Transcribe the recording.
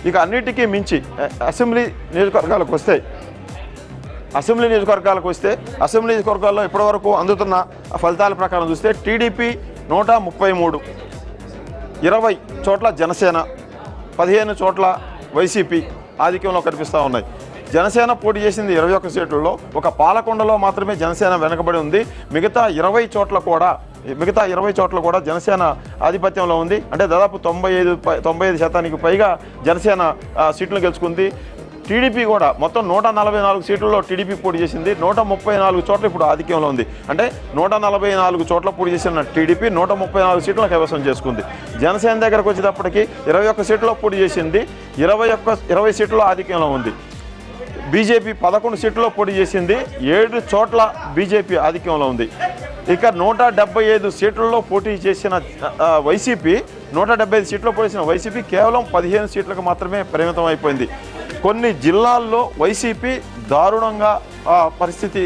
ఇక అన్నిటికీ మించి అసెంబ్లీ నియోజకవర్గాలకు వస్తే అసెంబ్లీ నియోజకవర్గాల్లో ఇప్పటివరకు అందుతున్న ఫలితాల ప్రకారం చూస్తే టీడీపీ 133, 20 చోట్ల జనసేన, 15 చోట్ల వైసీపీ ఆధిక్యంలో కనిపిస్తూ ఉన్నాయి. జనసేన పోటీ చేసింది 21 సీట్లలో, ఒక పాలకొండలో మాత్రమే జనసేన వెనకబడి ఉంది. మిగతా 20 చోట్ల కూడా జనసేన ఆధిపత్యంలో ఉంది. అంటే దాదాపు 95% పైగా జనసేన సీట్లు గెలుచుకుంది. టీడీపీ కూడా మొత్తం 144 సీట్లలో టీడీపీ పోటీ చేసింది. 134 చోట్ల ఇప్పుడు ఆధిక్యంలో ఉంది. అంటే 144 చోట్ల పోటీ చేసిన టీడీపీ 134 సీట్లను కైవసం చేసుకుంది. జనసేన దగ్గరకు వచ్చేటప్పటికి 21 సీట్లలో పోటీ చేసింది, 20 సీట్లలో ఆధిక్యంలో ఉంది. బీజేపీ 11 సీట్లలో పోటీ చేసింది, 7 చోట్ల బీజేపీ ఆధిక్యంలో ఉంది. ఇక 175 సీట్లలో పోటీ చేసిన వైసీపీ 175 సీట్లలో పోటీ చేసిన వైసీపీ కేవలం 15 సీట్లకు మాత్రమే పరిమితం అయిపోయింది. కొన్ని జిల్లాల్లో వైసీపీ దారుణంగా పరిస్థితి